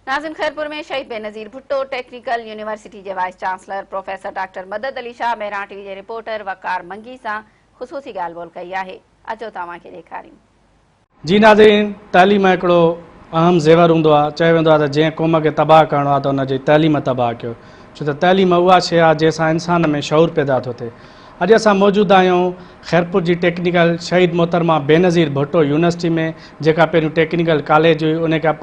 नाज़िम खैरपुर में शहीद Benazir Bhutto technical university के वाइस चांसलर प्रोफेसर डॉक्टर मदद अली शाह मेहरां टीवी के रिपोर्टर वकार मंगी से ख़ुसूसी ॻाल्हि ॿोल कई है। अचो तव्हांखे ॾेखारियूं। जी नाज़रीन, तालीम हिकिड़ो अहम ज़ेवर हूंदो आहे। चयो वेंदो आहे त जंहिं क़ौम खे तबाह करणो आहे त हुनजी तालीम तबाह कयो, छो त तालीम उहा शइ आहे जंहिंसां इंसान में शऊर पैदा थो थिए। अॼु असां मौजूदु आहियूं खैरपुर जी टेक्निकल शहीद मोहतरमा बेनज़ीर भुट्टो यूनिवर्सिटी में, जेका पहिरियों टेक्निकल कॉलेज हुई उन खां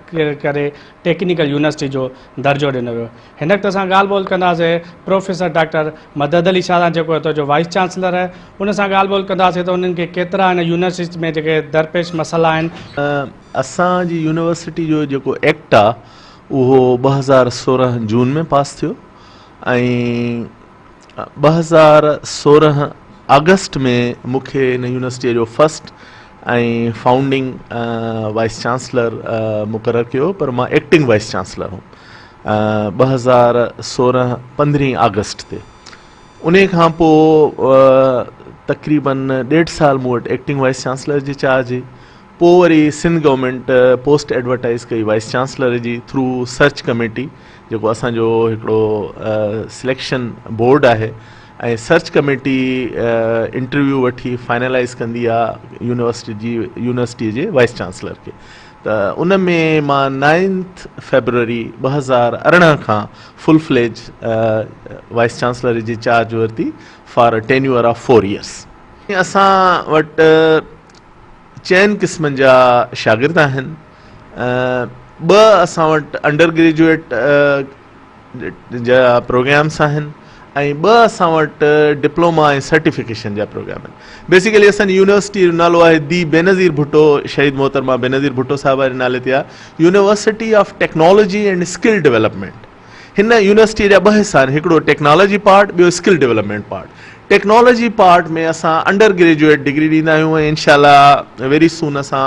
करे टेक्निकल यूनिवर्सिटी जो दर्जो ॾिनो वियो। हिन वक़्तु असां ॻाल्हि ॿोल कंदासीं प्रोफेसर डॉक्टर मदद अली शाह सां, जेको हितां जो वाइस चांसलर आहे। उन सां ॻाल्हि ॿोल कंदासीं त उन्हनि खे केतिरा हिन यूनिवर्सिटी में जेके दरपेश मसइला आहिनि। असांजी यूनिवर्सिटी जो जेको एक्ट आहे उहो 2016 जून में पास थियो ऐं 2016 अगस्त में मूंखे हिन यूनिवर्सिटीअ जो फर्स्ट ऐं फाउंडिंग वाइस चांसलर मुक़ररु कयो, पर मां एक्टिंग वाइस चांसलर हुउमि 2016 15 अगस्त ते। उन खां पोइ तक़रीबन 1.5 साल मूं वटि एक्टिंग वाइस चांसलर जी चार्ज हुई। पोइ वरी सिंध गवर्नमेंट पोस्ट एडवर्टाइज़ कई वाइस चांसलर जी थ्रू सर्च कमेटी, जेको असांजो हिकिड़ो सिलेक्शन बोर्ड आहे ऐं सर्च कमेटी इंटरव्यू वठी फाइनलाइज़ कंदी आहे यूनिवर्सिटीअ जे वाइस चांसलर खे। त उन में मां 9 फरवरी 2018 खां फुल फ्लेज वाइस चांसलर जी चार्ज वरिती for a tenure of 4 years। असां वटि 4 क़िस्मनि जा शागिर्द आहिनि। 2 असां वटि अंडर ग्रेजुएट जा प्रोग्राम्स आहिनि ऐं 2 असां वटि डिप्लोमा ऐं सर्टिफिकेशन जा प्रोग्राम आहिनि। बेसिकली असांजी यूनिवर्सिटी जो नालो आहे दी बेनज़ीर भुट्टो शहीद मोहतरमा बेनज़ीर भुट्टो साहिब जे नाले ते आहे university of technology and skill development. हिन यूनिवर्सिटीअ जा 2 हिस्सा आहिनि, हिकिड़ो टेक्नोलॉजी पार्ट, ॿियो skill development part. Technology part में असां अंडर ग्रेजुएट डिग्री ॾींदा आहियूं ऐं इंशाल्लाह वेरी सून असां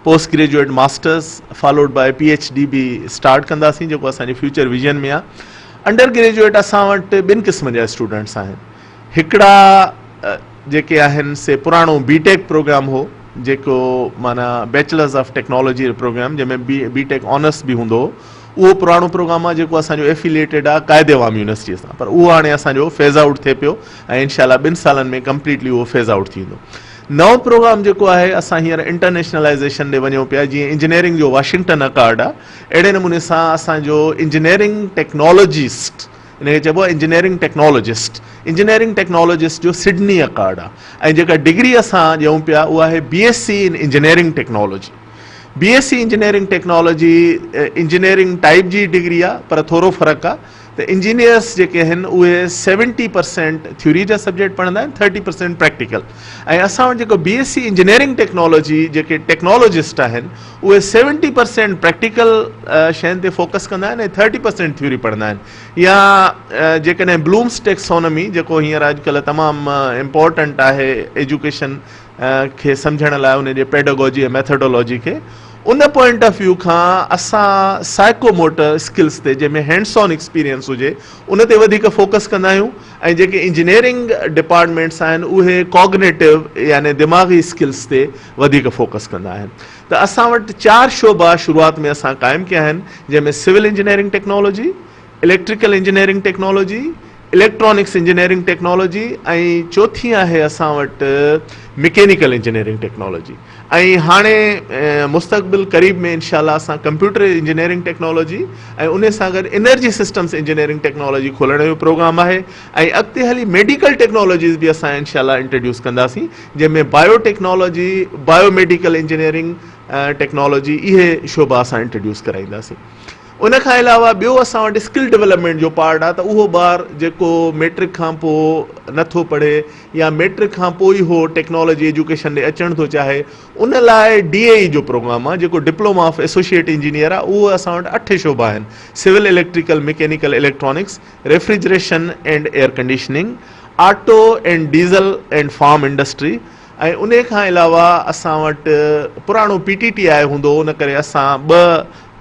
postgraduate masters followed by PhD बि स्टार्ट कंदासीं, जेको असांजे फ्यूचर विजन में आहे। अंडर ग्रेजुएट असां वटि 2 क़िस्म जा स्टूडेंट्स आहिनि। हिकिड़ा जेके आहिनि से पुराणो बीटेक प्रोग्राम हो, जेको माना बैचलर्स ऑफ टेक्नोलॉजी जो प्रोग्राम, जंहिंमें बीटेक ऑनर्स बि हूंदो हो। उहो पुराणो प्रोग्राम आहे जेको असांजो एफिलिएटेड आहे क़ाइदे आवाम यूनिवर्सिटीअ सां, पर उहो हाणे असांजो फेज़ आउट थिए पियो ऐं इंशाल्लाह 2 सालनि में कंप्लीटली उहो फेज़ आउट थींदो। नओं प्रोग्राम जेको आहे असां हींअर इंटरनेशनलाइज़ेशन ॾे वञूं पिया। जीअं इंजीनियरिंग जो वाशिंगटन अकार्ड आहे, अहिड़े नमूने सां असांजो इंजीनियरिंग टेक्नोलॉजिस्ट, इनखे चइबो आहे इंजीनियरिंग टेक्नोलॉजिस्ट। इंजीनियरिंग टेक्नोलॉजिस्ट जो सिडनी अकार्ड आहे ऐं जेका डिग्री असां ॾियूं पिया उहा आहे BSc in engineering technology. BSc engineering technology engineering type जी डिग्री आहे, पर थोरो फ़र्क़ु आहे त इंजीनियर्स जेके आहिनि उहे 70% थ्योरी जा सब्जेक्ट पढ़ंदा आहिनि, 30% प्रैक्टिकल। ऐं असां वटि जेको BSc इंजीनियरिंग टेक्नोलॉजी जेके टेक्नोलॉजिस्ट आहिनि उहे 70% प्रैक्टिकल शयुनि ते फोकस कंदा आहिनि ऐं 30% थ्योरी पढ़ंदा आहिनि। या जेकॾहिं ब्लूम्स टेक्सोनॉमी, जेको हींअर अॼुकल्ह तमामु इम्पोर्टेंट आहे एजुकेशन खे सम्झण लाइ, उनजे पेडागोजी ऐं मैथडोलॉजी खे, उन पॉइंट ऑफ व्यू खां असां साइकोमोटर स्किल्स ते, जंहिंमें हैंड्स ऑन एक्सपीरियंस हुजे, उन ते वधीक फोकस कंदा आहियूं। ऐं जेके इंजीनियरिंग डिपार्टमेंट्स आहिनि उहे कॉग्नेटिव यानी दिमाग़ी स्किल्स ते वधीक फोकस कंदा आहिनि। त असां वटि 4 शोबा शुरूआत में असां क़ाइमु कया आहिनि, जंहिंमें civil engineering technology, electrical engineering technology, electronics engineering technology ऐं चौथी आहे असां वटि मैकेनिकल इंजीनियरिंग टेक्नोलॉजी। ऐं हाणे मुस्तक़बिल क़रीब में इंशाल्लाह असां कंप्यूटर इंजीनियरिंग टेक्नोलॉजी ऐं उन सां गॾु एनर्जी सिस्टम्स इंजीनियरिंग टेक्नोलॉजी खोलण जो प्रोग्राम आहे। ऐं अॻिते हली मेडिकल टेक्नोलॉजीज़ बि असां इंशाल्लाह इंट्रोड्यूस कंदासीं, जंहिंमें बायोटेक्नोलॉजी, बायोमेडिकल इंजीनियरिंग टेक्नोलॉजी, इहे शोबा असां इंट्रोड्यूस कराईंदासीं। उन खां अलावा ॿियो असां वटि स्किल डेवलपमेंट जो पार्ट आहे। त उहो ॿार जेको मैट्रिक खां पोइ नथो पढ़े या मैट्रिक खां पोइ ई हो टेक्नोलॉजी एजुकेशन ॾे अचणु थो चाहे, उन लाइ DAE जो प्रोग्राम आहे, जेको डिप्लोमा ऑफ एसोसिएट इंजीनियर आहे। उहो असां वटि 8 शोबा आहिनि, civil electrical mechanical electronics, refrigeration and air conditioning, auto and diesel and farm industry. ऐं उन खां अलावा असां वटि पुराणो PTT आहे हूंदो, उन करे असां 2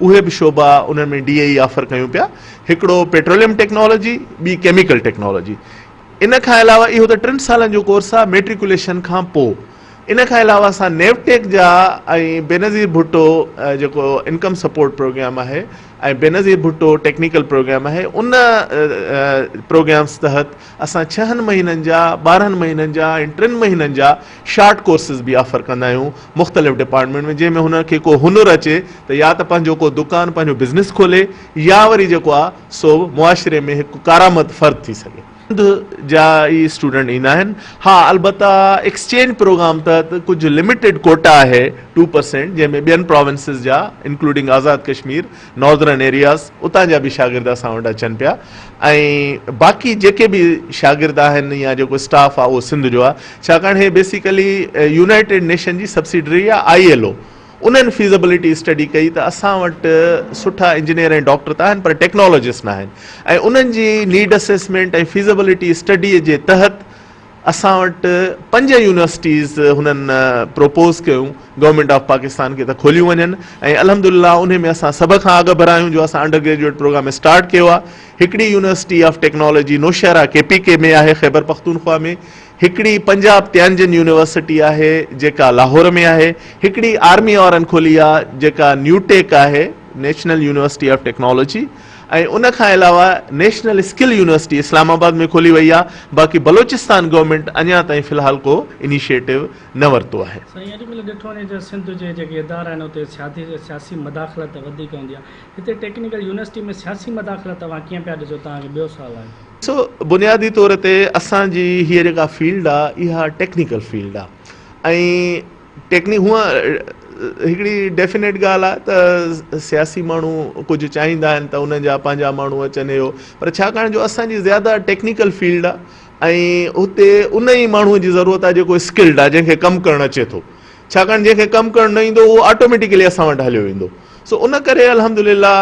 उहे बि शोबा उन्हनि में DAE ऑफर कयूं पिया, हिकिड़ो पेट्रोलियम टेक्नोलॉजी, ॿी केमिकल टेक्नोलॉजी। इन खां अलावा इहो त 3 सालनि जो कोर्स आहे। मेट्रिकुलेशन खां पोइ इन खां अलावा असां नेवटेक जा ऐं बेनज़ीर भुट्टो जेको इनकम सपोर्ट प्रोग्राम आहे ऐं बेनज़ीर भुट्टो टेक्निकल प्रोग्राम आहे, उन प्रोग्राम्स तहत असां 6 महीननि जा, 12 महीननि जा ऐं 3 महीननि जा शॉर्ट कोर्सिस बि ऑफर कंदा आहियूं मुख़्तलिफ़ डिपार्टमेंट में, जंहिंमें हुनखे को हुनुर अचे त या त पंहिंजो को दुकानु, पंहिंजो बिज़नेस खोले, या वरी जेको आहे सो मुआशिरे में हिकु कारामद फ़र्द थी सघे। जा ई स्टूडेंट ईंदा आहिनि। हा, अलबत्ता एक्सचेंज प्रोग्राम तहत कुझु लिमिटेड कोटा आहे 2%, जंहिंमें ॿियनि प्रोविंसिस जा including Azad Kashmir, northern areas, उतां जा बि शागिर्द असां वटि अचनि पिया, ऐं बाक़ी जेके बि शागिर्द आहिनि या जेको स्टाफ आहे उहो सिंध जो आहे, छाकाणि हे बेसिकली यूनाइटेड नेशन जी सब्सिडरी आहे ILO, उन्हनि फीज़िबिलिटी स्टडी कई त असां वटि सुठा इंजीनियर ऐं डॉक्टर त आहिनि पर टेक्नोलॉजिस्ट न आहिनि, ऐं उन्हनि जी नीड असेसमेंट ऐं फीज़िबिलिटी स्टडीअ जे तहत असां वटि 5 यूनिवर्सिटीज़ हुननि प्रोपोज़ कयूं गवर्नमेंट ऑफ पाकिस्तान खे त खोलियूं वञनि, ऐं अल्हम्दुलिल्लाह उन में असां सभ खां अॻु भरायूं जो असां अंडर ग्रेजुएट प्रोग्राम स्टार्ट कयो आहे। हिकिड़ी university of technology Nowshera KPK में आहे, ख़ैबर पख्तूनख्वा में, हिकिड़ी पंजाब त्यांजन यूनिवर्सिटी आहे जेका लाहौर में आहे, हिकिड़ी आर्मी वारनि खोली आहे जेका न्यूटेक आहे, नेशनल यूनिवर्सिटी ऑफ टेक्नोलॉजी, ऐं उन खां अलावा नेशनल स्किल यूनिवर्सिटी इस्लामाबाद में खोली वई आहे। बाक़ी बलोचिस्तान गवर्नमेंट अञा ताईं फ़िलहाल को इनिशिएटिव न वरितो आहे। साईं, अॼुकल्ह ॾिठो वञे त सिंध जे जेके इदारा आहिनि उते सियासी मदाख़लत वधीक हूंदी आहे, हिते टेक्निकल यूनिवर्सिटी में सियासी मदाख़लत तव्हां कीअं पिया ॾिसो? तव्हांखे ॿियो सुवालु आहे। सो बुनियादी तौर ते असांजी हीअ जेका फील्ड आहे इहा टेक्निकल फील्ड आहे, ऐं हूअं हिकिड़ी डेफिनेट ॻाल्हि आहे त सियासी माण्हू कुझु चाहींदा आहिनि त उन्हनि जा पंहिंजा माण्हू अचनि हो, पर छाकाणि जो असांजी ज़्यादा टेक्निकल फील्ड आहे ऐं हुते उन ई माण्हूअ जी ज़रूरत आहे जेको स्किल्ड आहे, जंहिंखे कमु करणु अचे थो, छाकाणि जंहिंखे कमु करणु न ईंदो उहो ऑटोमेटिकली असां वटि हलियो वेंदो। सो उन करे अल्हम्दुलिल्लाह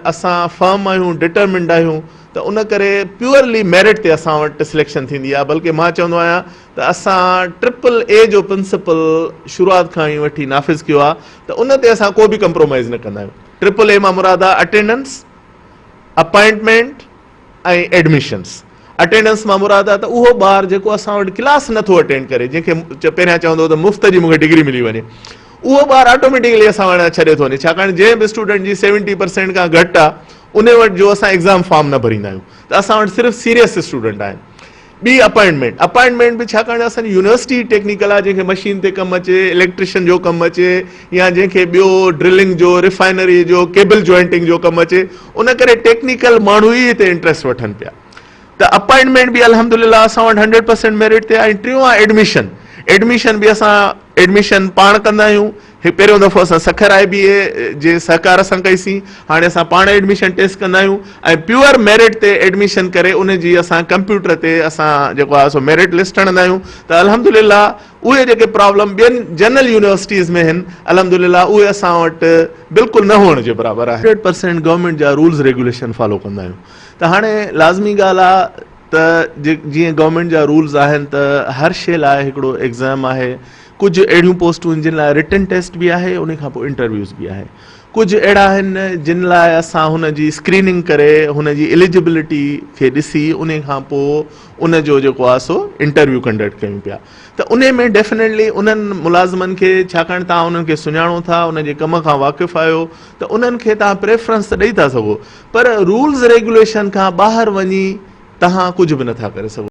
असां फर्म आहियूं, डिटरमिंड आहियूं, त उन करे प्योरली मेरिट ते असां वटि सिलेक्शन थींदी आहे। बल्कि मां चवंदो आहियां त असां AAA जो प्रिंसिपल शुरूआत खां ई वठी नाफ़िज़ कयो आहे, त उन ते असां को बि कंप्रोमाइज़ न कंदा आहियूं। AAA मां मुराद आहे अटेंडेंस, अपॉइंटमेंट ऐं एडमिशन्स। अटेंडेंस मां मुराद आहे त उहो ॿारु जेको असां वटि क्लास नथो अटेंड करे, जंहिंखे पहिरियां चवंदो त मुफ़्त जी मूंखे डिग्री मिली वञे, उहो ॿारु ऑटोमेटिकली असां वटि छॾे थो वञे, छाकाणि जंहिं बि स्टूडेंट जी 70% खां घटि आहे उन वटि जो असां एग्ज़ाम फॉर्म न भरींदा आहियूं, त असां वटि सिर्फ़ु सीरियस स्टूडेंट आहिनि। ॿी अपॉइंटमेंट बि छाकाणि असांजी यूनिवर्सिटी टेक्निकल आहे, जंहिंखे मशीन ते कमु अचे, इलेक्ट्रिशियन जो कमु अचे, या जंहिंखे ॿियो ड्रिलिंग जो, रिफाइनरी जो, केबल जॉइंटिंग जो कमु अचे, उन करे टेक्निकल माण्हू ई हिते इंट्रस्ट वठनि पिया, त अपॉइंटमेंट बि अल्हम्दुलिल्लाह असां वटि 100% मेरिट ते आहे। ऐं टियों आहे एडमिशन बि असां एडमिशन पाण कंदा आहियूं। पहिरियों दफ़ो असां सखर IBA जे सहकार सां कईसीं, हाणे असां पाण एडमिशन टेस्ट कंदा आहियूं, ऐं प्योर मेरिट ते एडमिशन करे उन जी असां कंप्यूटर ते असां जेको आहे सो मेरिट लिस्ट हणंदा आहियूं, त अल्हम्दुलिल्लाह उहे जेके प्रॉब्लम ॿियनि जनरल यूनिवर्सिटीज़ में आहिनि, अल्हम्दुलिल्लाह उहे असां वटि बिल्कुलु न हुअण जे बराबरि आहे। 100% गवर्नमेंट जा रूल्स रेगुलेशन फॉलो कंदा आहियूं, त हाणे लाज़मी ॻाल्हि आहे त जीअं गवर्नमेंट जा रूल्स आहिनि त हर शइ लाइ हिकिड़ो एग्ज़ाम आहे। कुझु अहिड़ियूं पोस्टूं आहिनि जिन लाइ रिटन टेस्ट बि आहे, उन खां पोइ इंटरव्यूज़ बि आहे। कुझु अहिड़ा आहिनि जिन लाइ असां हुन जी स्क्रीनिंग करे हुन जी एलिजिबिलिटी खे ॾिसी उन खां पोइ उन जो जेको आहे सो इंटरव्यू कंडक्ट कयूं पिया, त उन में डेफिनेटली उन्हनि मुलाज़िमनि खे, छाकाणि तव्हां उन्हनि खे सुञाणो था, उन जे कम खां वाक़िफ़ु आहियो, त उन्हनि खे तव्हां प्रेफरेंस त ॾेई था सघो, पर रूल्स रेगुलेशन खां ॿाहिरि वञी तव्हां कुझु बि नथा करे सघो।